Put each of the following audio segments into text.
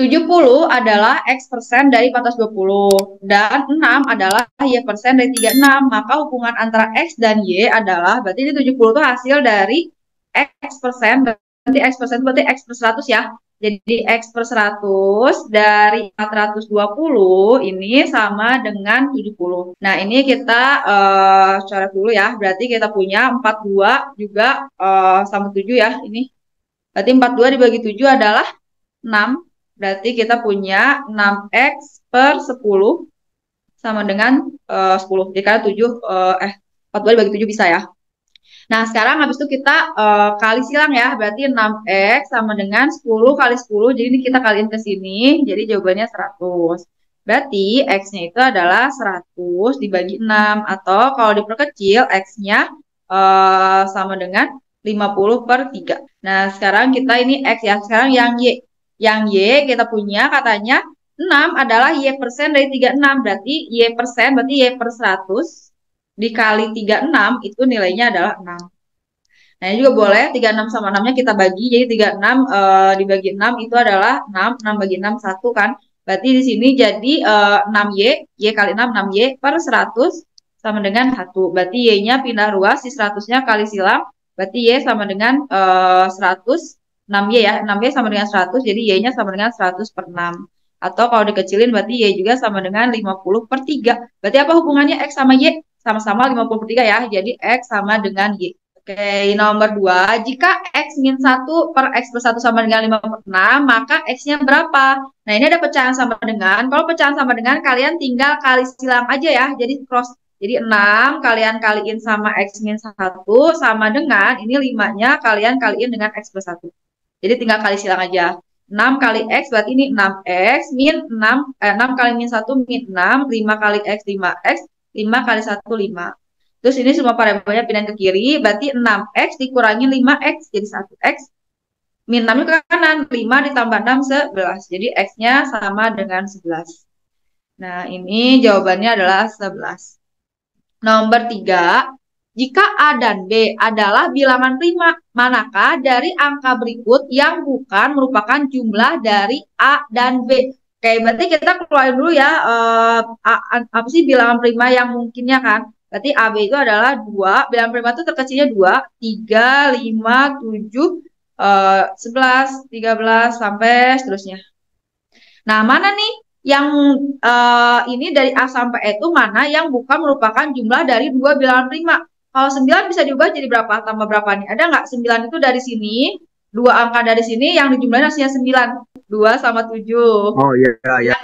70 adalah X persen dari 420 dan 6 adalah Y persen dari 36. Maka hubungan antara X dan Y adalah, berarti ini 70 itu hasil dari X persen, berarti X persen berarti X per 100 ya. Jadi X per 100 dari 420 ini sama dengan 70. Nah, ini kita coret dulu ya. Berarti kita punya 42 juga sama 7 ya. Ini berarti 42 dibagi 7 adalah 6. Berarti kita punya 6X per 10 sama dengan 10. Jadi karena 42 dibagi 7 bisa ya. Nah, sekarang habis itu kita kali silang ya. Berarti 6X sama dengan 10 kali 10. Jadi ini kita kaliin ke sini. Jadi jawabannya 100. Berarti X-nya itu adalah 100 dibagi 6. Atau kalau diperkecil, X-nya sama dengan 50 per 3. Nah, sekarang kita ini X ya. Sekarang yang Y. Yang Y kita punya katanya 6 adalah Y persen dari 36. Berarti Y persen, berarti Y per 100 dikali 36 itu nilainya adalah 6. Nah, ini juga boleh 36 sama 6-nya kita bagi. Jadi 36 dibagi 6 itu adalah 6. 6 bagi 6, 1 kan. Berarti di sini jadi 6Y. Y kali 6, 6Y per 100 sama dengan 1. Berarti Y-nya pindah ruas, si 100-nya kali silang. Berarti Y sama dengan 100. 6Y ya. 6Y sama dengan 100. Jadi Y-nya sama dengan 100 per 6. Atau kalau dikecilin berarti Y juga sama dengan 50 per 3. Berarti apa hubungannya X sama Y? Sama-sama 50 per 3 ya. Jadi X sama dengan Y. Oke, nomor 2. Jika X min 1 per X plus 1 sama dengan 5 per 6, maka X-nya berapa? Nah, ini ada pecahan sama dengan. Kalau pecahan sama dengan, kalian tinggal kali silang aja ya. Jadi cross. Jadi 6 kalian kaliin sama X min 1 sama dengan, ini 5-nya kalian kaliin dengan X plus 1. Jadi tinggal kali silang aja. 6 kali X berarti ini 6X min 6 kali min 1 min 6, 5 kali X 5X, 5 kali 1 5. Terus ini semua parabolnya pindahin ke kiri, berarti 6X dikurangi 5X, jadi 1X. Min 6 ke kanan, 5 ditambah 6, 11. Jadi X-nya sama dengan 11. Nah, ini jawabannya adalah 11. Nomor 3. Jika A dan B adalah bilangan prima, manakah dari angka berikut yang bukan merupakan jumlah dari A dan B? Oke, berarti kita keluarin dulu ya, apa sih bilangan prima yang mungkinnya kan? Berarti AB itu adalah 2, bilangan prima itu terkecilnya 2, 3, 5, 7, 11, 13, sampai seterusnya. Nah, mana nih yang ini dari A sampai E itu mana yang bukan merupakan jumlah dari dua bilangan prima? Kalau 9 bisa diubah jadi berapa? Tambah berapa nih? Ada nggak? 9 itu dari sini, dua angka dari sini yang dijumlahin hasilnya 9. 2 sama 7. Oh iya, iya.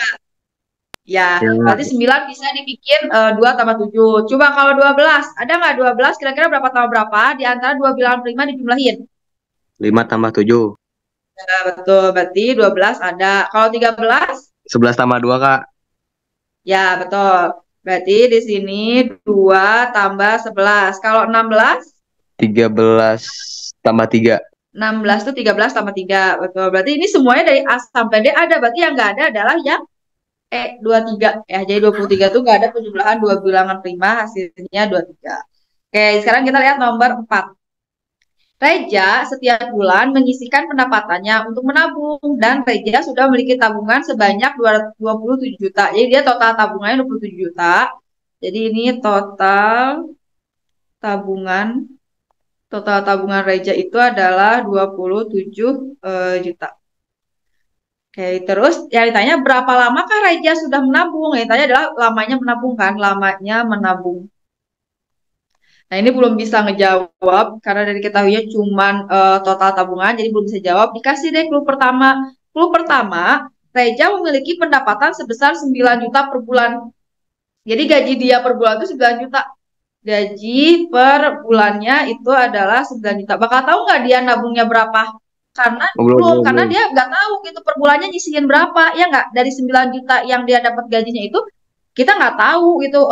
Ya, Ya, berarti 9 bisa dibikin 2 tambah 7. Coba kalau 12, ada nggak 12? Kira-kira berapa tambah berapa? Di antara dua bilangan prima dijumlahin. 5 tambah 7. Nah, betul, berarti 12 ada. Kalau 13? 11 tambah 2, Kak. Ya, betul. Berarti di sini 2 tambah 11. Kalau 16? 13 tambah 3. 16 itu 13 tambah 3. Betul. Berarti ini semuanya dari A sampai D ada. Berarti yang nggak ada adalah yang E, 23. Ya, jadi 23 itu nggak ada penjumlahan dua bilangan prima, hasilnya 23. Oke, sekarang kita lihat nomor 4. Reja setiap bulan menyisihkan pendapatannya untuk menabung dan Reja sudah memiliki tabungan sebanyak 227 juta. Jadi dia total tabungannya 27 juta. Jadi ini tabungan total tabungan Reja itu adalah 27 juta. Oke, terus yang ditanya berapa lamakah Reja sudah menabung? Yang ditanya adalah lamanya menabung kan, lamanya menabung. Nah, ini belum bisa ngejawab karena dari ketahuinya cuman total tabungan, jadi belum bisa jawab. Dikasih deh clue pertama. Clue pertama, Reja memiliki pendapatan sebesar 9 juta per bulan. Jadi gaji dia per bulan itu 9 juta. Gaji per bulannya itu adalah 9 juta. Bakal tahu nggak dia nabungnya berapa? Karena belum, karena dia nggak tahu gitu per bulannya nyisihin berapa. Ya nggak, dari 9 juta yang dia dapat gajinya itu kita nggak tahu gitu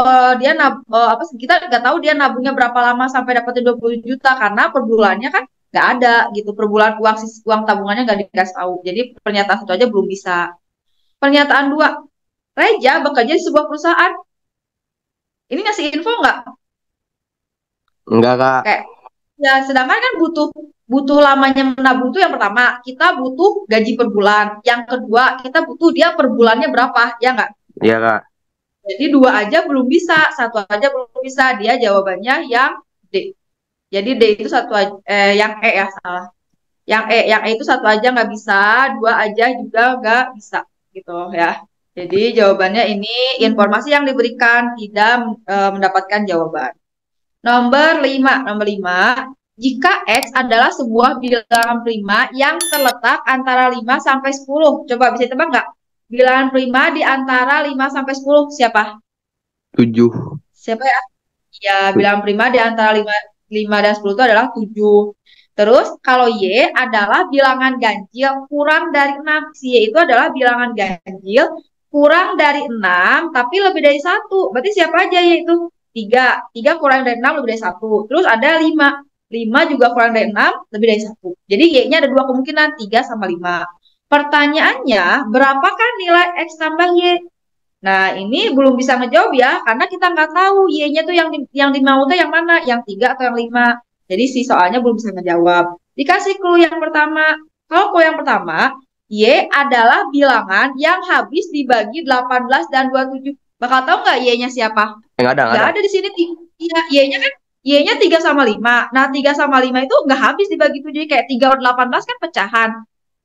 kita nggak tahu dia nabungnya berapa lama sampai dapetin 20 juta karena per bulannya kan nggak ada gitu, per bulan uang tabungannya nggak dikasih tahu. Jadi pernyataan satu aja belum bisa. Pernyataan dua, Reja bekerja di sebuah perusahaan. Ini ngasih info nggak? Enggak, Kak. Kayak ya, sedangkan kan butuh butuh lamanya menabung itu yang pertama, kita butuh gaji per bulan. Yang kedua, kita butuh dia per bulannya berapa, ya nggak? Iya, Kak. Jadi dua aja belum bisa, satu aja belum bisa. Dia jawabannya yang D. Jadi D itu yang E ya salah. Yang E itu satu aja nggak bisa, dua aja juga nggak bisa, gitu ya. Jadi jawabannya ini informasi yang diberikan tidak mendapatkan jawaban. Nomor 5, jika X adalah sebuah bilangan prima yang terletak antara 5 sampai 10. Coba bisa tebak nggak? Bilangan prima di antara 5 sampai 10 siapa? 7. Siapa ya? Ya, bilangan prima di antara 5 dan 10 itu adalah 7. Terus kalau Y adalah bilangan ganjil kurang dari 6. Si Y itu adalah bilangan ganjil kurang dari 6 tapi lebih dari 1. Berarti siapa aja Y itu? 3. 3 kurang dari 6 lebih dari 1. Terus ada 5. 5 juga kurang dari 6 lebih dari 1. Jadi Y-nya ada dua kemungkinan, 3 sama 5. Pertanyaannya, berapakah nilai X tambah Y? Nah, ini belum bisa ngejawab ya, karena kita nggak tahu Y-nya tuh yang dimau tuh yang mana, yang 3 atau yang 5. Jadi si soalnya belum bisa ngejawab. Dikasih clue yang pertama. Kalau clue yang pertama, Y adalah bilangan yang habis dibagi 18 dan 27. Bakal tahu nggak Y-nya siapa? Nggak ada, nggak Nggak ada. ada di sini. Iya, Y-nya kan Y-nya 3 sama 5. Nah, 3 sama 5 itu nggak habis dibagi 7. Jadi kayak 3 per 18 kan pecahan.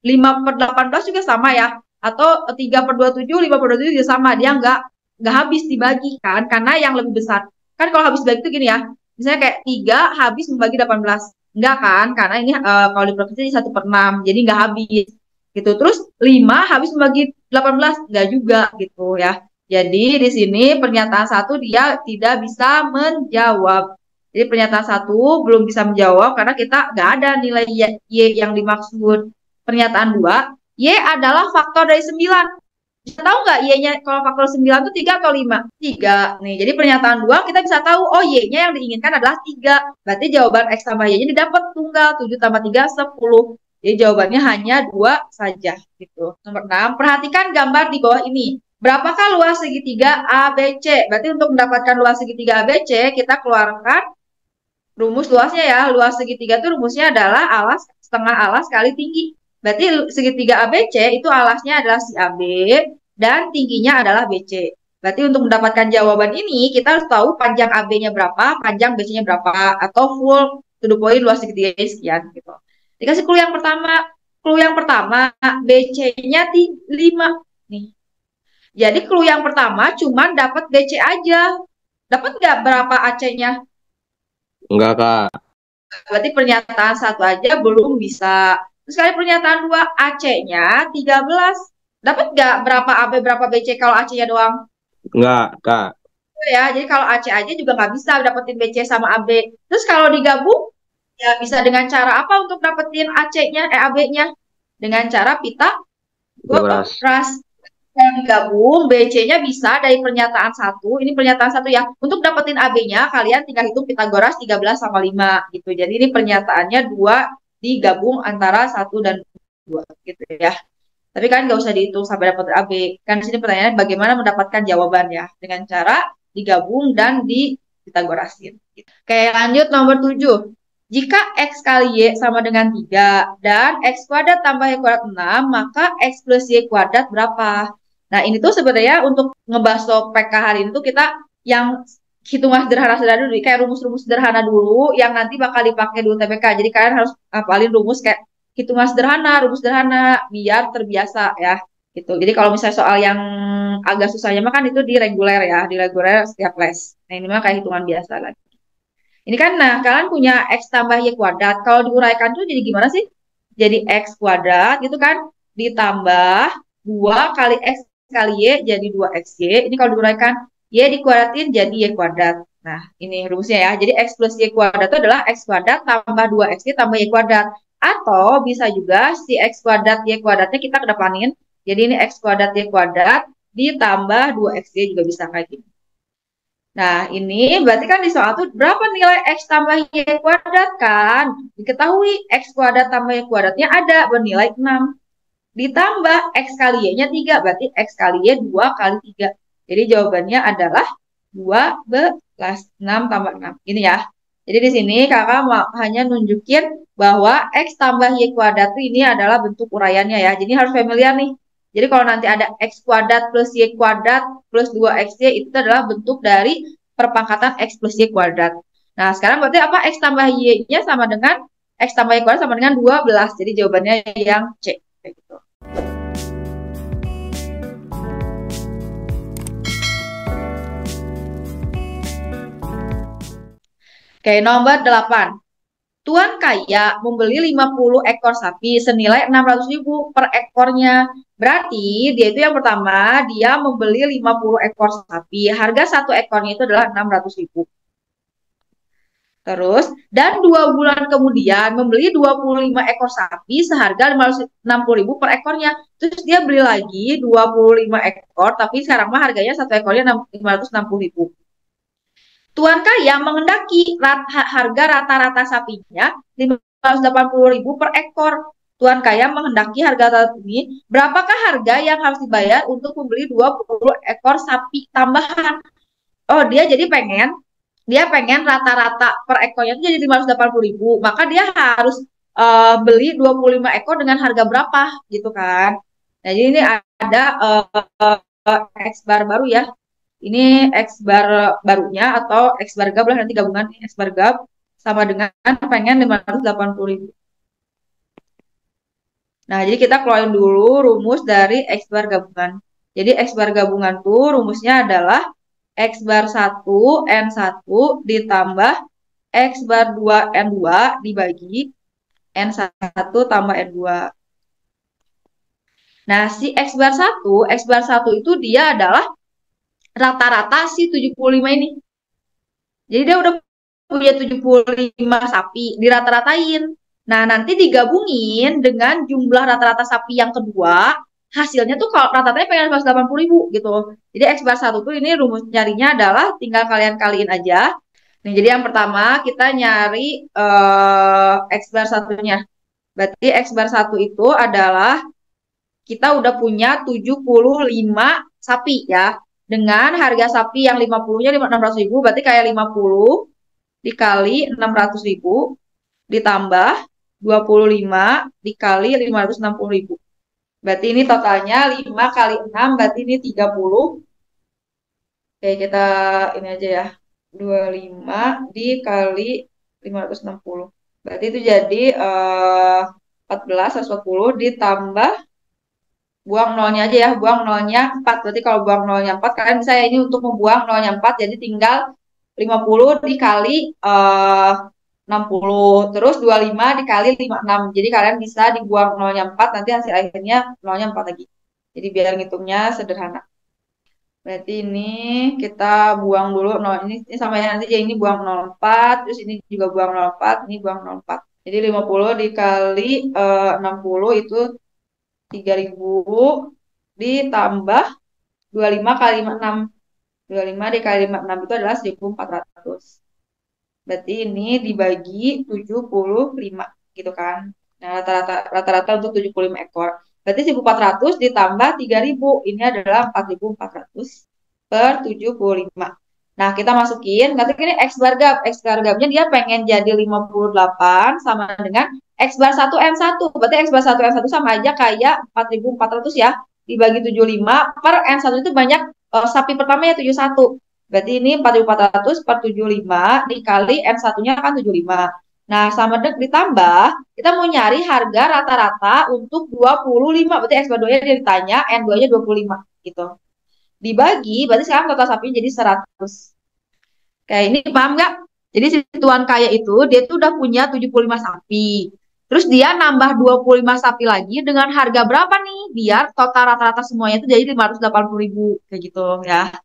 5 per 18 juga sama ya. Atau 3 per 27, 5 per 27 juga sama. Dia nggak habis dibagi kan. Karena yang lebih besar. Kan kalau habis dibagi itu gini ya. Misalnya kayak 3 habis membagi 18. Enggak kan. Karena ini kalau di provinsi 1 per 6. Jadi nggak habis. Gitu. Terus 5 habis membagi 18. Nggak juga gitu ya. Jadi di sini pernyataan satu dia tidak bisa menjawab. Jadi pernyataan satu belum bisa menjawab karena kita nggak ada nilai Y yang dimaksud. Pernyataan dua, Y adalah faktor dari 9. Tahu nggak Y-nya kalau faktor 9 itu 3 atau 5? 3. Nih, jadi pernyataan dua kita bisa tahu, oh Y-nya yang diinginkan adalah 3. Berarti jawaban X tambah Y-nya didapat tunggal. 7 tambah 3, 10. Jadi jawabannya hanya 2 saja. Gitu. Nomor 6, perhatikan gambar di bawah ini. Berapakah luas segitiga ABC? Berarti untuk mendapatkan luas segitiga ABC, kita keluarkan rumus luasnya ya. Luas segitiga itu rumusnya adalah alas setengah alas kali tinggi. Berarti segitiga ABC itu alasnya adalah si AB dan tingginya adalah BC. Berarti untuk mendapatkan jawaban ini kita harus tahu panjang AB-nya berapa, panjang BC-nya berapa, atau full to the point luas segitiga sekian gitu. Dikasih clue yang pertama. Clue yang pertama BC-nya 5 nih. Jadi clue yang pertama cuma dapat BC aja. Dapat nggak berapa AC-nya? Enggak, Kak. Berarti pernyataan satu aja belum bisa. Terus kali pernyataan dua, AC-nya 13. Dapat nggak berapa AB, berapa BC kalau AC-nya doang? Enggak, Kak. Ya, jadi kalau AC aja juga nggak bisa dapetin BC sama AB. Terus kalau digabung, ya bisa dengan cara apa untuk dapetin AC-nya, AB-nya? Dengan cara pita Goras. goras. Yang digabung, BC-nya bisa dari pernyataan satu. Ini pernyataan satu ya. Untuk dapetin AB-nya, kalian tinggal hitung Pitagoras 13 sama 5 gitu. Jadi ini pernyataannya 2 digabung antara 1 dan 2 gitu ya. Tapi kan nggak usah dihitung sampai dapat AB. Kan di sini pertanyaannya bagaimana mendapatkan jawabannya. Dengan cara digabung dan di Pitagorasin. Oke, lanjut nomor 7. Jika X kali Y sama dengan 3 dan X kuadrat tambah Y kuadrat 6, maka X plus Y kuadrat berapa? Nah, ini tuh sebenarnya untuk ngebahas topik hari ini tuh kita yang hitungan sederhana-sederhana dulu, kayak rumus-rumus sederhana dulu yang nanti bakal dipakai di UTBK. Jadi kalian harus hafalin rumus kayak hitungan sederhana, rumus sederhana biar terbiasa ya. Gitu. Jadi kalau misalnya soal yang agak susahnya mah kan itu di reguler ya, di reguler setiap les. Nah, ini mah kayak hitungan biasa lagi. Ini kan, nah, kalian punya X tambah Y kuadrat. Kalau diuraikan tuh jadi gimana sih? Jadi X kuadrat gitu kan, ditambah 2 kali X kali Y jadi 2XY. Ini kalau diuraikan, Y dikuadratin jadi Y kuadrat. Nah, ini rumusnya ya. Jadi X plus Y kuadrat itu adalah X kuadrat tambah 2XY tambah Y kuadrat. Atau bisa juga si X kuadrat Y kuadratnya kita kedepanin. Jadi ini X kuadrat Y kuadrat ditambah 2XY juga bisa kayak gini. Nah, ini berarti kan di soal itu berapa nilai X tambah Y kuadrat kan? Diketahui X kuadrat tambah Y kuadratnya ada bernilai 6. Ditambah X kali Y-nya 3, berarti X kali Y 2 kali 3. Jadi jawabannya adalah 12. 6 tambah 6. Ini ya. Jadi di sini kakak hanya nunjukin bahwa X tambah Y kuadrat ini adalah bentuk uraiannya ya. Jadi harus familiar nih. Jadi kalau nanti ada X kuadrat plus Y kuadrat plus 2XY itu adalah bentuk dari perpangkatan X plus Y kuadrat. Nah sekarang berarti apa? X tambah Y-nya sama dengan X tambah Y kuadrat sama dengan 12. Jadi jawabannya yang C. Kayak gitu. Oke, nomor 8. Tuan kaya membeli 50 ekor sapi senilai 600.000 per ekornya. Berarti dia itu yang pertama, dia membeli 50 ekor sapi. Harga satu ekornya itu adalah 600.000. Terus, dan 2 bulan kemudian membeli 25 ekor sapi seharga 560.000 per ekornya. Terus dia beli lagi 25 ekor, tapi sekarang mah harganya satu ekornya 560.000. Tuan kaya mengendaki harga rata-rata sapinya 580.000 per ekor. Tuan kaya menghendaki harga ini, berapakah harga yang harus dibayar untuk membeli 20 ekor sapi tambahan? Oh, dia pengen rata-rata per ekornya itu jadi 580.000, maka dia harus beli 25 ekor dengan harga berapa gitu kan. Nah, jadi ini ada X bar baru ya. Ini X bar barunya atau X bar gab lah nanti gabungan X bar gab sama dengan pengen 580.000. Nah, jadi kita keluarin dulu rumus dari X bar gabungan. Jadi X bar gabungan tuh rumusnya adalah X bar 1 N1 ditambah X bar 2 N2 dibagi N1 tambah N2. Nah, si X bar 1 itu dia adalah rata-rata si 75 ini. Jadi dia udah punya 75 sapi, dirata-ratain. Nah, nanti digabungin dengan jumlah rata-rata sapi yang kedua, hasilnya tuh kalau rata-ratanya pengen 180.000 gitu. Jadi X bar 1 tuh ini rumus nyarinya adalah tinggal kalian kaliin aja. Nih, jadi yang pertama kita nyari X bar 1-nya. Berarti X bar 1 itu adalah kita udah punya 75 sapi ya. Dengan harga sapi yang 50-nya 600.000, berarti kayak 50 dikali 600.000 ditambah 25 dikali 560.000. Berarti ini totalnya 5 kali 6, berarti ini 30. Oke, kita ini aja ya. 25 dikali 560. Berarti itu jadi 14, 140 ditambah buang nolnya aja ya, buang nolnya 4. Berarti kalau buang nolnya 4, kalian bisa ya ini untuk membuang nolnya 4, jadi tinggal 50 dikali 60, terus 25 dikali 56. Jadi kalian bisa dibuang nolnya 4, nanti hasil akhirnya nolnya 4 lagi. Jadi biar ngitungnya sederhana. Berarti ini kita buang dulu nol ini sama ya, nanti ya ini buang 04, terus ini juga buang 04, ini buang 04. Jadi 50 dikali 60 itu 3.000 ditambah 25 kali 56. 25 dikali 56 itu adalah 1.400. Berarti ini dibagi 75 gitu kan. Nah, rata-rata untuk 75 ekor. Berarti 1.400 ditambah 3.000. Ini adalah 4.400 per 75. Nah, kita masukin. Nanti ini X bar gab. X bar gabnya dia pengen jadi 58 sama dengan X bar 1 N1. Berarti X bar 1 N1 sama aja kayak 4.400 ya. Dibagi 75 per N1 itu banyak sapi pertama ya 71. Berarti ini 4.400 per 75 dikali N1-nya kan 75. Nah, sama ditambah, kita mau nyari harga rata-rata untuk 25. Berarti X bar 2-nya dia ditanya, N2-nya 25 gitu. Dibagi, berarti sekarang total sapinya jadi 100. Kayak ini paham nggak? Jadi si tuan kaya itu, dia tuh udah punya 75 sapi. Terus dia nambah 25 sapi lagi dengan harga berapa nih? Biar total rata-rata semuanya itu jadi 580.000. Kayak gitu ya.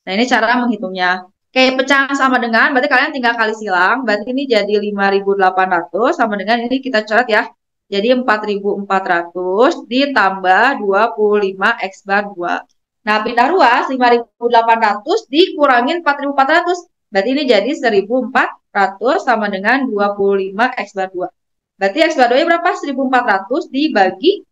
Nah, ini cara menghitungnya. Kayak pecahan sama dengan, berarti kalian tinggal kali silang. Berarti ini jadi 5.800 sama dengan ini kita coret ya. Jadi 4.400 ditambah 25 X bar 2. Nah, pindah ruas 5.800 dikurangin 4.400. Berarti ini jadi 1.400 sama dengan 25 X bar 2. Berarti X bar 2-nya berapa? 1.400 dibagi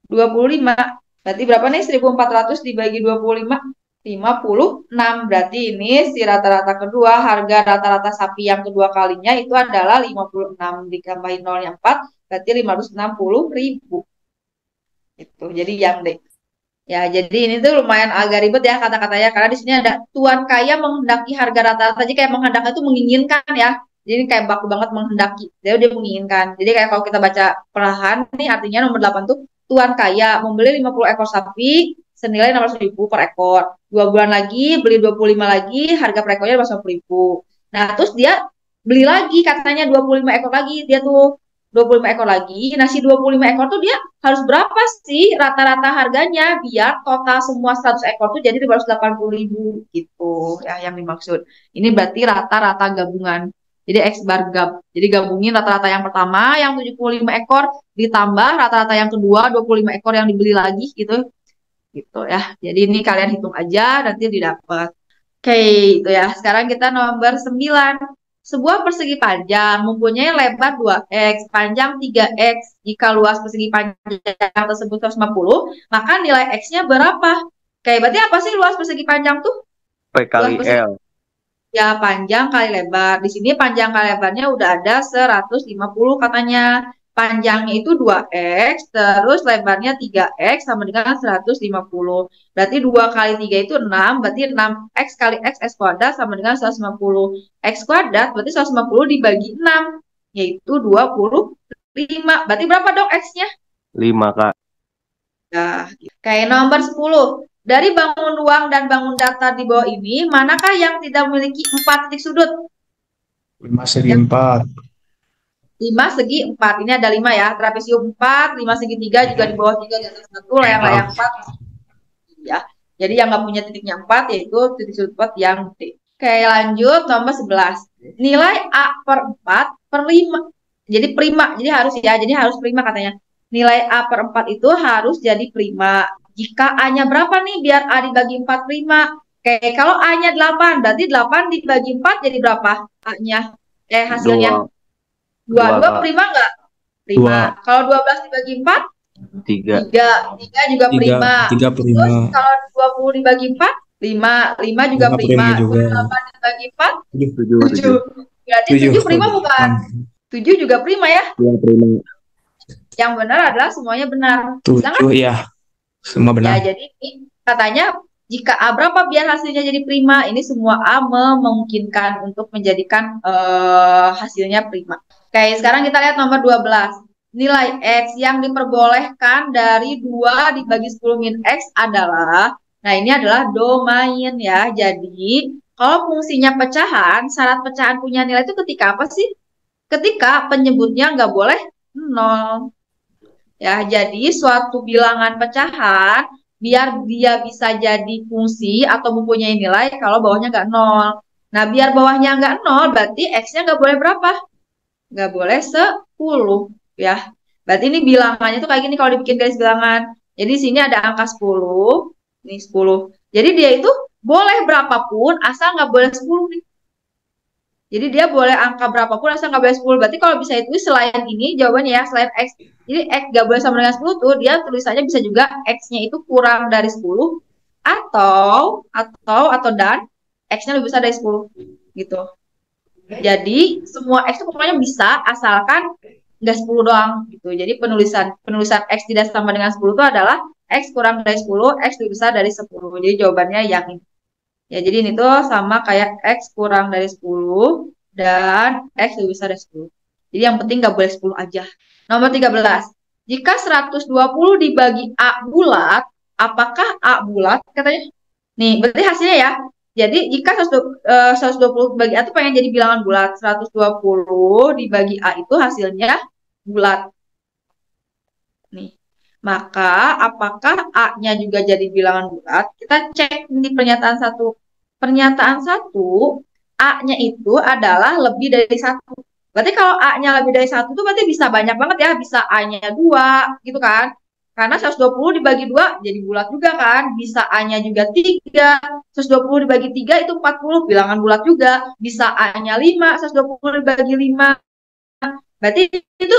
25. Berarti berapa nih 1.400 dibagi 25? 56. Berarti ini si rata-rata kedua, harga rata-rata sapi yang kedua kalinya itu adalah 56. Ditambahin nolnya 4, berarti 560.000. Itu. Jadi yang D. Ya, jadi ini tuh lumayan agak ribet ya kata-katanya karena di sini ada tuan kaya menghendaki harga rata-rata. Jadi kayak menghendaki itu menginginkan ya. Jadi kayak baku banget menghendaki. Dia menginginkan. Jadi kayak kalau kita baca perlahan nih artinya nomor 8 tuh tuan kaya membeli 50 ekor sapi senilai 600.000 per ekor. 2 bulan lagi beli 25 lagi, harga per ekornya 550.000. Nah, terus dia beli lagi katanya 25 ekor lagi. Dia tuh 25 ekor lagi. Nah, si 25 ekor tuh dia harus berapa sih rata-rata harganya biar total semua 100 ekor tuh jadi 580.000 gitu ya yang dimaksud. Ini berarti rata-rata gabungan. Jadi X bar gab. Jadi gabungin rata-rata yang pertama yang 75 ekor ditambah rata-rata yang kedua 25 ekor yang dibeli lagi gitu. Gitu ya. Jadi ini kalian hitung aja nanti didapat. Oke, itu ya. Sekarang kita nomor 9. Sebuah persegi panjang mempunyai lebar 2x, panjang 3x. Jika luas persegi panjang tersebut 150, maka nilai x-nya berapa? Oke, berarti apa sih luas persegi panjang tuh? P kali Luas persegi L. ya panjang kali lebar. Di sini panjang kali lebarnya udah ada 150 katanya. Panjangnya itu 2x, terus lebarnya 3x sama dengan 150. Berarti 2 kali 3 itu 6, berarti 6x kali x kuadrat sama dengan 150. X kuadrat berarti 150 dibagi 6, yaitu 25. Berarti berapa dong x-nya? 5, Kak. Nah, kayak nomor 10. Dari bangun ruang dan bangun datar di bawah ini, manakah yang tidak memiliki 4 titik sudut? 5 segi Yang 4. 5 segi 4. Ini ada 5 ya. Trapesium 4, 5 segi 3 juga di bawah 3 di atas 1, layang-layang 4. Ya. Jadi yang nggak punya titiknya 4 yaitu titik sudut 4 yang D. Oke, lanjut nomor 11. Nilai A per 4 per 5. Jadi prima. Jadi harus prima katanya. Nilai A per 4 itu harus jadi prima. Jika A-nya berapa nih biar A dibagi 4 prima? Oke, kalau A-nya 8, berarti 8 dibagi 4 jadi berapa A-nya? Hasilnya. 2. 2 Kak. prima nggak? Prima. 2. Kalau 12 dibagi 4? 3. 3 juga prima. 3 prima. Terus kalau 20 dibagi 4? 5. 5 juga 5 prima. prima juga. 8 dibagi 4? 7. 7. Berarti 7 prima bukan? 7 juga prima ya? Iya, prima. Yang benar adalah semuanya benar. 7 ya. Semua benar. Ya, jadi ini katanya jika A berapa biar hasilnya jadi prima. Ini semua A memungkinkan untuk menjadikan hasilnya prima. Oke, sekarang kita lihat nomor 12. Nilai X yang diperbolehkan dari 2 dibagi 10 min X adalah, nah ini adalah domain ya. Jadi, kalau fungsinya pecahan, syarat pecahan punya nilai itu ketika apa sih? Ketika penyebutnya nggak boleh 0. Ya, jadi suatu bilangan pecahan, biar dia bisa jadi fungsi atau mempunyai nilai kalau bawahnya nggak 0. Nah, biar bawahnya nggak 0, berarti X-nya nggak boleh berapa? Nggak boleh 10 ya. Berarti ini bilangannya tuh kayak gini kalau dibikin garis bilangan. Jadi sini ada angka 10, ini 10. Jadi dia itu boleh berapapun asal nggak boleh 10 nih. Jadi dia boleh angka berapapun asal nggak boleh 10. Berarti kalau bisa itu selain ini jawabannya ya, selain X. Jadi X nggak boleh sama dengan 10 tuh, dia tulisannya bisa juga X-nya itu kurang dari 10 atau dan X-nya lebih besar dari 10 gitu. Jadi semua X itu pokoknya bisa asalkan nggak 10 doang gitu. Jadi penulisan X tidak sama dengan 10 itu adalah X kurang dari 10, X lebih besar dari 10. Jadi jawabannya yang ini. Ya, jadi ini tuh sama kayak X kurang dari 10 dan X lebih besar dari 10. Jadi yang penting nggak boleh 10 aja. Nomor 13. Jika 120 dibagi A bulat, apakah A bulat? Katanya. Nih, berarti hasilnya ya. Jadi jika 120 dibagi A itu pengen jadi bilangan bulat. 120 dibagi A itu hasilnya bulat. Nih. Maka apakah A-nya juga jadi bilangan bulat? Kita cek di pernyataan 1. Pernyataan 1, A-nya itu adalah lebih dari 1. Berarti kalau A-nya lebih dari 1 itu berarti bisa banyak banget ya. Bisa A-nya 2 gitu kan. Karena 120 dibagi 2 jadi bulat juga kan. Bisa A-nya juga 3. 120 dibagi 3 itu 40, bilangan bulat juga. Bisa A-nya 5, 120 dibagi 5 Berarti itu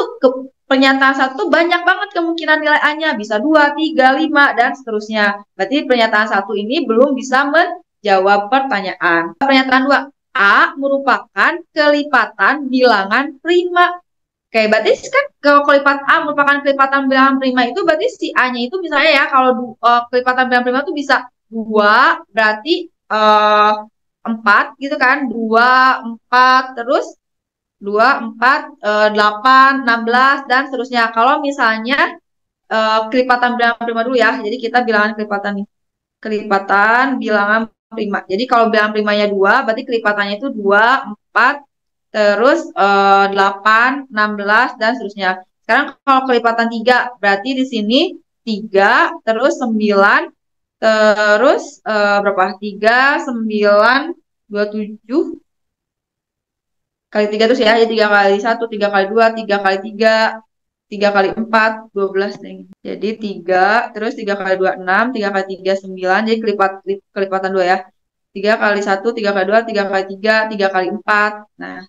pernyataan satu banyak banget kemungkinan nilai A-nya. Bisa 2, 3, 5, dan seterusnya. Berarti pernyataan satu ini belum bisa menjawab pertanyaan. Pernyataan 2, A merupakan kelipatan bilangan prima. Oke, berarti kan kalau kelipatan A merupakan kelipatan bilangan prima itu berarti si A-nya itu misalnya ya, kalau kelipatan bilangan prima itu bisa 2, berarti 4 gitu kan. 2, 4, terus 2, 4, 8, 16, dan seterusnya. Kalau misalnya kelipatan bilangan prima dulu ya. Jadi kita bilangan kelipatan nih. Kelipatan bilangan prima. Jadi kalau bilangan primanya 2, berarti kelipatannya itu 2, 4, terus 8, 16, dan seterusnya. Sekarang kalau kelipatan 3, berarti di sini 3, terus 9, terus berapa? 3, 9, 27, kali 3 terus ya. Jadi 3 kali 1, 3 kali 2, 3 kali 3, 3 kali 4, 12 nih. Jadi 3, terus 3 kali 2, 6, 3 kali 3, 9. Jadi kelipatan 2 ya. 3 kali 1, 3 kali 2, 3 kali 3, 3 kali 4. Nah,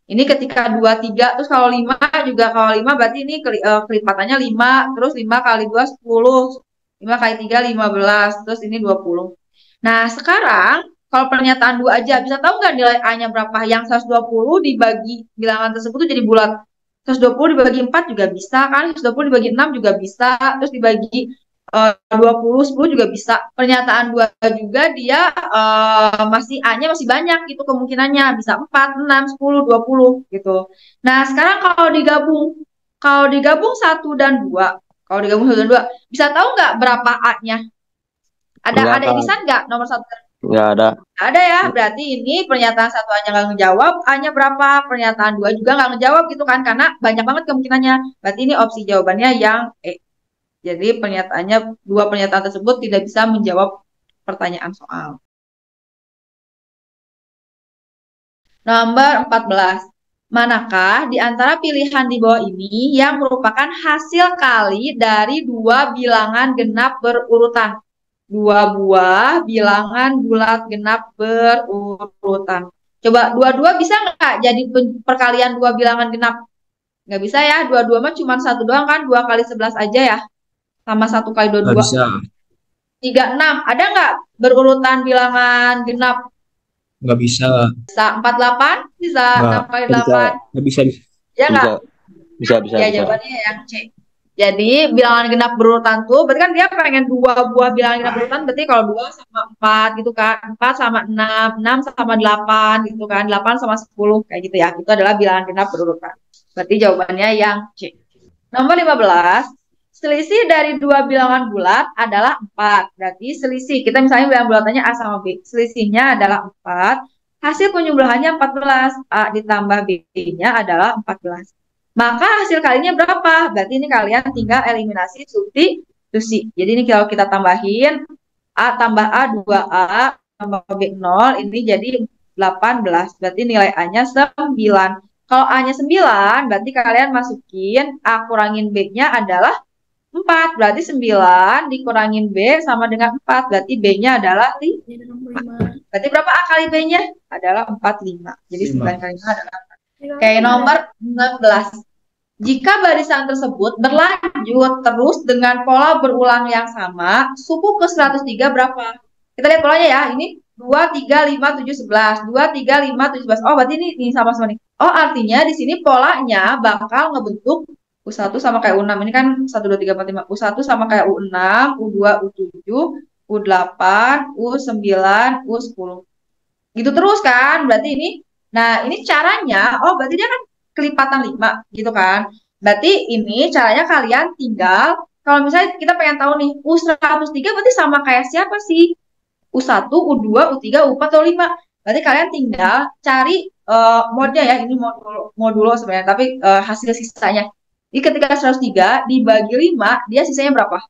ini ketika 2, 3, terus kalau 5 juga, kalau 5 berarti ini kelipatannya 5, terus 5 kali 2, 10. 5 kali 3, 15, terus ini 20. Nah, sekarang kalau pernyataan 2 aja, bisa tahu nggak nilai A-nya berapa? Yang 120 dibagi bilangan tersebut tuh jadi bulat. 120 dibagi 4 juga bisa kan, 120 dibagi 6 juga bisa, terus dibagi 20, 10 juga bisa. Pernyataan 2 juga dia masih A-nya masih banyak gitu kemungkinannya, bisa 4, 6, 10, 20 gitu. Nah, sekarang kalau digabung 1 dan 2, kalau digabung 1 dan 2, bisa tahu nggak berapa A-nya? Enggak, Ada Kak. irisan nggak nomor 1? Enggak ada. Ada ya, berarti ini pernyataan satu hanya nggak ngejawab, A-nya berapa? Pernyataan 2 juga nggak ngejawab gitu kan, karena banyak banget kemungkinannya. Berarti ini opsi jawabannya yang E. Jadi dua pernyataan tersebut tidak bisa menjawab pertanyaan soal. Nomor 14. Manakah di antara pilihan di bawah ini yang merupakan hasil kali dari dua bilangan genap berurutan? Dua buah bilangan bulat genap berurutan. Coba dua-dua bisa nggak jadi perkalian dua bilangan genap? Nggak bisa ya, dua-dua mah cuma satu doang kan, 2 kali 11 aja ya. Sama 1 kali Nggak 22. bisa. 3, 6. Ada nggak berurutan bilangan genap? Nggak bisa. Bisa 4, 8? Bisa Nggak 6 kali Bisa. 8. nggak bisa. Ya nggak? Bisa. Bisa. Ya, jawabannya yang C. Jadi bilangan genap berurutan tuh, berarti kan dia pengen dua buah bilangan genap berurutan, berarti kalau 2 sama 4 gitu kan, 4 sama 6, 6 sama 8 gitu kan, 8 sama 10 kayak gitu ya. Itu adalah bilangan genap berurutan. Berarti jawabannya yang C. Nomor 15, selisih dari dua bilangan bulat adalah 4. Berarti selisih, kita misalnya bilangan bulatannya A sama B, selisihnya adalah 4. Hasil penjumlahannya 14, A ditambah B-nya adalah 14. Maka hasil kalinya berapa? Berarti ini kalian tinggal eliminasi substitusi. Jadi ini kalau kita tambahin A tambah A 2A tambah B 0, ini jadi 18. Berarti nilai A-nya 9. Kalau A-nya 9, berarti kalian masukin A kurangin B-nya adalah 4. Berarti 9 dikurangin B sama dengan 4. Berarti B-nya adalah 5. Berarti berapa A kali B-nya? Adalah 45. Jadi 9 kali 5 adalah 4. Oke, nomor 16. Jika barisan tersebut berlanjut terus dengan pola berulang yang sama, suku ke 103 berapa? Kita lihat polanya ya. Ini 2, 3, 5, 7, 11. 2, 3, 5, 7, 11. Oh, berarti ini sama-sama nih. Oh, artinya di sini polanya bakal ngebentuk U1 sama kayak U6. Ini kan 1, 2, 3, 4, 5. U1 sama kayak U6, U2, U7, U8, U9, U10. Gitu terus kan? Berarti ini, nah ini caranya, oh berarti dia kan kelipatan 5 gitu kan. Berarti ini caranya kalian tinggal, kalau misalnya kita pengen tahu nih, U103 berarti sama kayak siapa sih? U1, U2, U3, U4, atau 5. Berarti kalian tinggal cari modnya ya, ini modulo sebenarnya, tapi hasil sisanya. Jadi ketika 103 dibagi 5, dia sisanya berapa?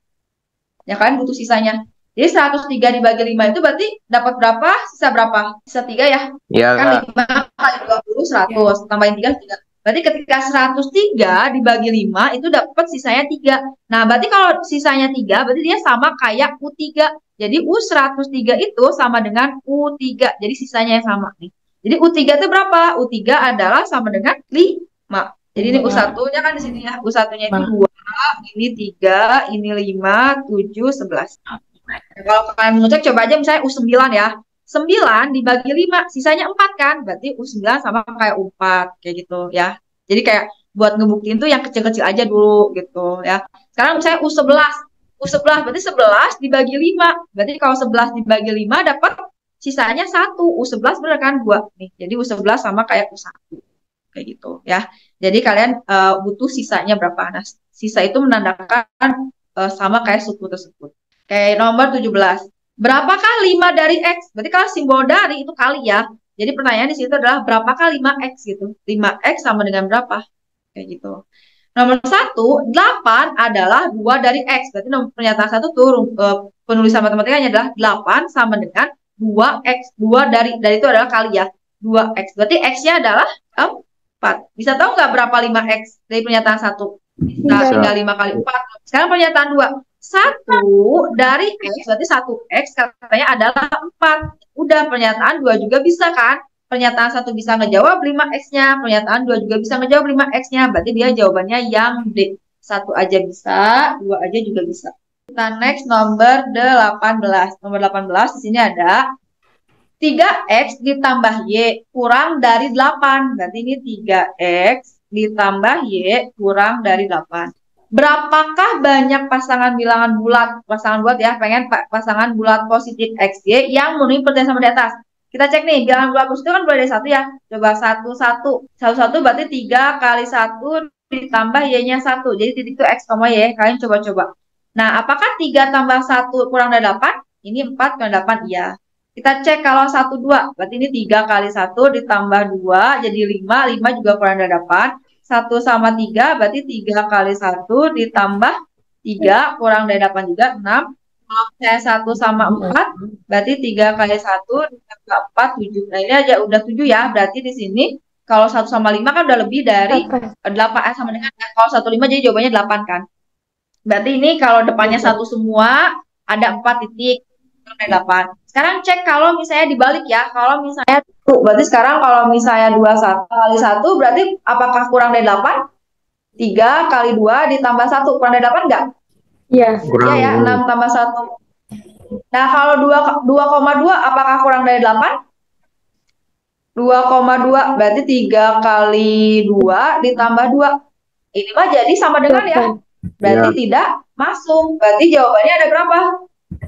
Ya kan butuh sisanya. Jadi 103 dibagi 5 itu berarti dapat berapa? Sisa berapa? Sisa 3 ya? Iya, Kan Kak. 5 kali 20, 100. Tambahin 3, 3. Berarti ketika 103 dibagi 5 itu dapat sisanya 3. Nah, berarti kalau sisanya 3, berarti dia sama kayak U3. Jadi U103 itu sama dengan U3. Jadi sisanya yang sama nih. Jadi U3 itu berapa? U3 adalah sama dengan 5. Jadi ini U1-nya kan di sini ya. U1-nya itu 2, ini 3, ini 5, 7, 11. Nah, kalau kalian mau cek, coba aja misalnya U9 ya. 9 dibagi 5, sisanya 4 kan? Berarti U9 sama kayak U4, kayak gitu ya. Jadi kayak buat ngebuktiin tuh yang kecil-kecil aja dulu gitu ya. Sekarang misalnya U11. U11 berarti 11 dibagi 5. Berarti kalau 11 dibagi 5 dapat sisanya 1. U11 bener kan? 2 nih. Jadi U11 sama kayak U1. Kayak gitu ya. Jadi kalian butuh sisanya berapa? Nah, sisa itu menandakan sama kayak suku tersebut. Kayak nomor 17. Berapakah 5 dari X? Berarti kalau simbol dari itu kali ya. Jadi pertanyaan di situ adalah berapakah 5X gitu. 5X sama dengan berapa? Kayak gitu. Nomor 1, 8 adalah 2 dari X. Berarti nomor pernyataan 1 tuh penulisan matematikanya adalah 8 sama dengan 2X. 2 dari itu adalah kali ya. 2X. Berarti X-nya adalah 4. Bisa tahu nggak berapa 5X dari pernyataan 1? Bisa, tinggal 5 kali 4. Sekarang pernyataan 2. 1 dari X, berarti 1X katanya adalah 4. Udah, pernyataan 2 juga bisa kan? Pernyataan 1 bisa ngejawab 5X-nya, pernyataan 2 juga bisa ngejawab 5X-nya. Berarti dia jawabannya yang D. 1 aja bisa, 2 aja juga bisa. Kita next nomor 18. Nomor 18 di sini ada 3X ditambah Y kurang dari 8. Berarti ini 3X ditambah Y kurang dari 8. Berapakah banyak pasangan bilangan bulat? Pasangan bulat ya, pengen pasangan bulat positif XY yang memenuhi pertanyaan sama di atas. Kita cek nih, bilangan bulat positif kan boleh dari 1 ya. Coba 1, 1. 1, 1 berarti 3 kali 1 ditambah Y-nya 1. Jadi titik itu X, Y. Kalian coba-coba. Nah, apakah 3 tambah 1 kurang dari 8? Ini 4 kurang 8, iya. Kita cek kalau 1, 2. Berarti ini 3 kali 1 ditambah 2, jadi 5. 5 juga kurang dari 8. 1 sama 3, berarti 3 kali 1 ditambah 3, kurang dari 8 juga, 6. Kalau saya 1 sama 4, berarti 3 kali 1 ditambah 4, 7. Nah, ini aja udah 7 ya, berarti di sini kalau 1 sama 5 kan udah lebih dari 8, sama dengan kalau 1, 5, jadi jawabannya 8 kan. Berarti ini kalau depannya 1 semua, ada 4 titik, kurang dari 8. Sekarang cek kalau misalnya dibalik ya, kalau misalnya berarti sekarang kalau misalnya 21 kali 1 berarti apakah kurang dari 8? 3 kali 2 ditambah 1 kurang dari 8 enggak? Iya. Iya ya, 6 tambah 1. Nah, kalau 2,2 apakah kurang dari 8? 2,2 berarti 3 kali 2 ditambah 2. Ini mah jadi sama dengan ya. Berarti tidak masuk. Berarti jawabannya ada berapa?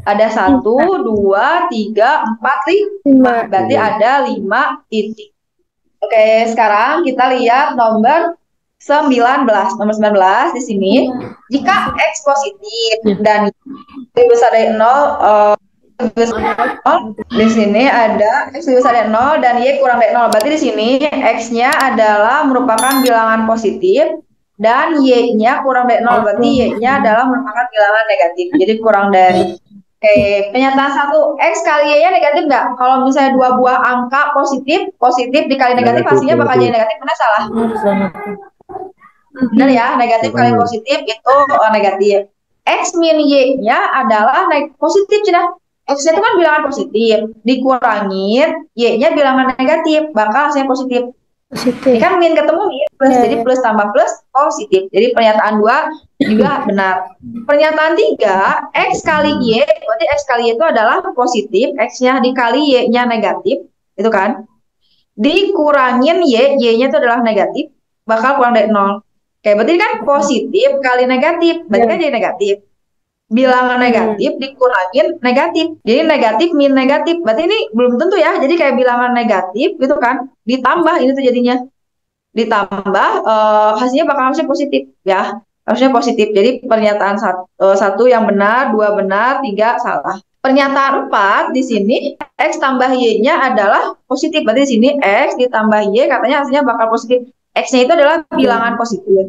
Ada 1, 2, 3, 4, 5. Berarti ada 5 titik. Oke, sekarang kita lihat nomor 19. Nomor 19 di sini. Jika X positif dan Y besar dari 0, di sini ada X lebih besar dari 0 dan Y kurang dari 0. Berarti di sini X-nya adalah merupakan bilangan positif dan Y-nya kurang dari 0. Berarti Y-nya adalah merupakan bilangan negatif. Jadi kurang dari. Oke, pernyataan 1, X kali Y-nya negatif nggak? Kalau misalnya dua buah angka positif dikali negatif, hasilnya bakal jadi negatif. Benar salah? Benar ya, negatif kali positif itu negatif. X min Y-nya adalah positif, Cina. X-nya itu kan bilangan positif, dikurangin Y-nya bilangan negatif, bakal hasilnya positif. Ini kan min ketemu min plus, jadi plus tambah plus positif. Jadi pernyataan 2 juga benar. Pernyataan 3, X kali Y, berarti X kali Y itu adalah positif, X-nya dikali Y-nya negatif, itu kan. Dikurangin Y-nya itu adalah negatif, bakal kurang dari 0. Oke, berarti kan positif kali negatif, berarti kan jadi negatif. Bilangan negatif dikurangin negatif, jadi negatif min negatif. Berarti ini belum tentu ya, jadi kayak bilangan negatif gitu kan, ditambah ini tuh jadinya ditambah hasilnya bakal harusnya positif ya, harusnya positif. Jadi pernyataan 1 yang benar, 2 benar, 3 salah. Pernyataan 4 di sini X tambah Y-nya adalah positif, berarti di sini X ditambah Y katanya hasilnya bakal positif. X-nya itu adalah bilangan positif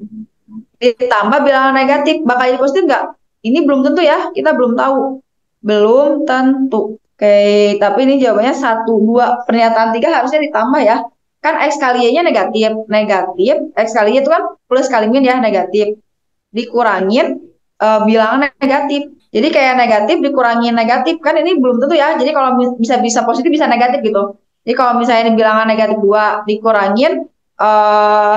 ditambah bilangan negatif, bakal jadi positif nggak? Ini belum tentu ya, kita belum tahu. Belum tentu. Oke, tapi ini jawabannya 1, 2. Pernyataan 3 harusnya ditambah ya. Kan X kali Y-nya negatif. Negatif, X kali Y itu kan plus kali min ya, negatif. Dikurangin bilangan negatif. Jadi kayak negatif dikurangin negatif. Kan ini belum tentu ya. Jadi kalau bisa positif, bisa negatif gitu. Jadi kalau misalnya ini bilangan negatif 2 dikurangin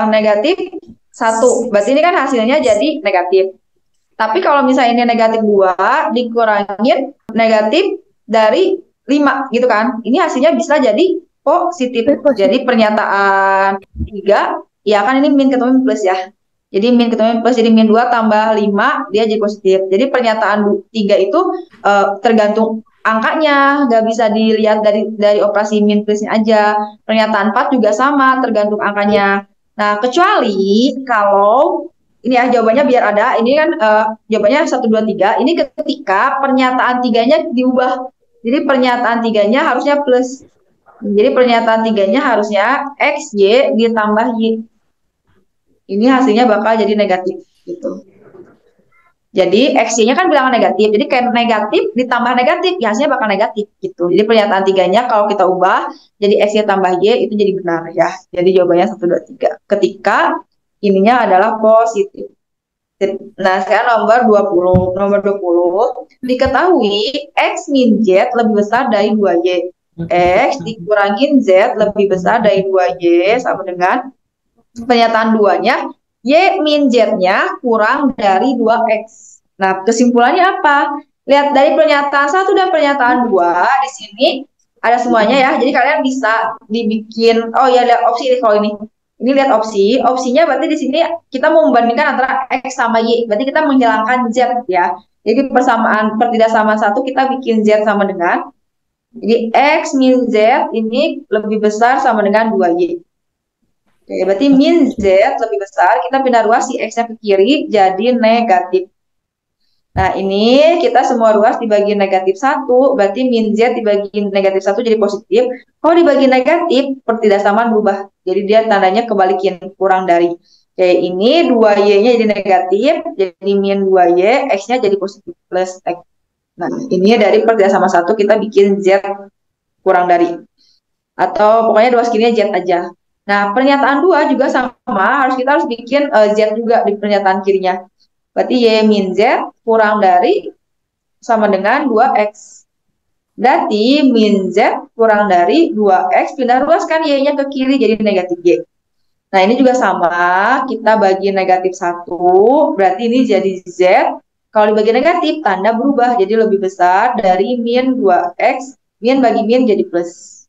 negatif 1. Berarti ini kan hasilnya jadi negatif. Tapi kalau misalnya ini negatif 2 dikurangin negatif dari 5 gitu kan. Ini hasilnya bisa jadi positif. Jadi pernyataan 3, ya kan ini min ketemu plus ya. Jadi min ketemu plus, jadi min 2 tambah 5 dia jadi positif. Jadi pernyataan 3 itu tergantung angkanya, nggak bisa dilihat dari operasi min plusnya aja. Pernyataan 4 juga sama, tergantung angkanya. Nah, kecuali kalau ini ya jawabannya biar ada, ini kan jawabannya 1, 2, 3. Ini ketika pernyataan 3-nya diubah. Jadi pernyataan 3-nya harusnya plus. Jadi pernyataan 3-nya harusnya X, Y ditambah Y. Ini hasilnya bakal jadi negatif gitu. Jadi X-nya kan bilangan negatif. Jadi kayak negatif ditambah negatif, ya hasilnya bakal negatif gitu. Jadi pernyataan 3-nya kalau kita ubah jadi X-nya tambah Y itu jadi benar ya. Jadi jawabannya 1, 2, 3. Ketika ininya adalah positif. Nah, sekarang nomor 20. Nomor 20 diketahui X min Z lebih besar dari 2Y. X dikurangin Z lebih besar dari 2Y sama dengan pernyataan 2-nya Y min Z-nya kurang dari 2X. Nah, kesimpulannya apa? Lihat dari pernyataan 1 dan pernyataan 2 di sini ada semuanya ya. Jadi kalian bisa dibikin, oh ya lihat opsi ini kalau ini. Ini lihat opsi. Opsinya berarti di sini kita mau membandingkan antara X sama Y. Berarti kita menghilangkan Z ya. Jadi persamaan pertidaksamaan 1 kita bikin Z sama dengan. Jadi X min Z ini lebih besar sama dengan 2Y. Oke, berarti min Z lebih besar, kita pindah ruas si X-nya ke kiri, jadi negatif. Nah, ini kita semua ruas dibagi negatif 1, berarti min Z dibagi negatif 1 jadi positif. Kalau dibagi negatif, pertidaksamaan berubah. Jadi dia tandanya kebalikin, kurang dari. Oke, ini 2Y-nya jadi negatif, jadi min 2Y, X-nya jadi positif, plus X. Nah, ini dari pertidaksamaan 1, kita bikin Z kurang dari. Atau pokoknya ruas kirinya Z aja. Nah, pernyataan 2 juga sama, kita harus bikin Z juga di pernyataan kirinya. Berarti Y min Z kurang dari sama dengan 2X. Berarti min Z kurang dari 2X, pindah ruas kan Y-nya ke kiri jadi negatif Y. Nah, ini juga sama, kita bagi negatif 1, berarti ini jadi Z. Kalau dibagi negatif, tanda berubah, jadi lebih besar dari min 2X, min bagi min jadi plus.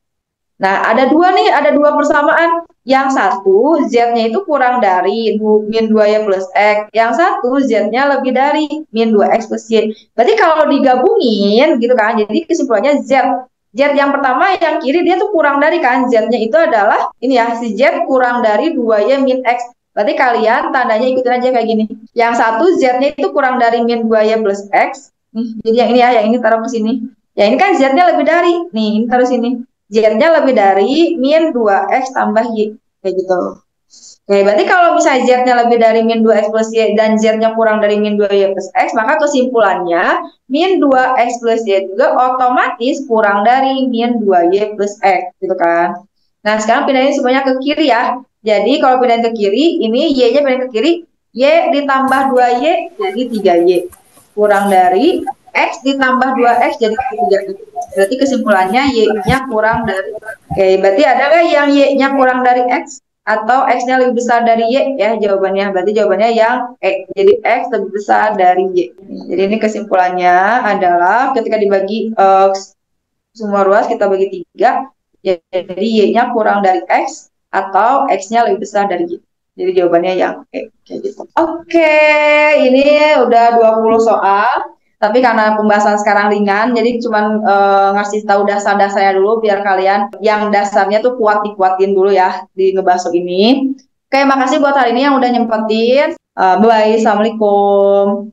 Nah, ada dua persamaan. Yang satu, Z-nya itu kurang dari min 2Y plus X. Yang satu, Z-nya lebih dari min 2X plus Y. Berarti kalau digabungin, gitu kan, jadi kesimpulannya Z yang pertama, yang kiri, dia tuh kurang dari kan. Z-nya itu adalah, ini ya, si Z kurang dari 2Y min X. Berarti kalian tandanya ikutin aja kayak gini. Yang satu, Z-nya itu kurang dari min 2Y plus X. Nih, jadi yang ini ya, yang ini taruh ke sini. Ya, ini kan Z-nya lebih dari. Nih, ini taruh sini. Z-nya lebih dari min 2X tambah Y. Kayak gitu. Oke, berarti kalau misalnya Z-nya lebih dari min 2X plus Y dan Z-nya kurang dari min 2Y plus X, maka kesimpulannya min 2X plus Y juga otomatis kurang dari min 2Y plus X. Gitu kan. Nah, sekarang pindahin semuanya ke kiri ya. Jadi kalau pindahin ke kiri, ini Y-nya pindahin ke kiri, Y ditambah 2Y jadi 3Y. Kurang dari X ditambah 2X jadi 3Y. Berarti kesimpulannya Y-nya kurang dari. Oke, berarti ada nggak yang Y-nya kurang dari X? Atau X-nya lebih besar dari Y? Ya, jawabannya. Berarti jawabannya yang X. Jadi X lebih besar dari Y. Jadi ini kesimpulannya adalah ketika dibagi semua ruas, kita bagi 3. Jadi Y-nya kurang dari X atau X-nya lebih besar dari Y. Jadi jawabannya yang X. Kayak gitu. Oke, ini udah 20 soal. Tapi karena pembahasan sekarang ringan, jadi cuman ngasih tahu dasar-dasarnya dulu biar kalian yang dasarnya tuh dikuatin dulu ya di ngebahas ini. Oke, makasih buat hari ini yang udah nyempetin. Bye, assalamualaikum.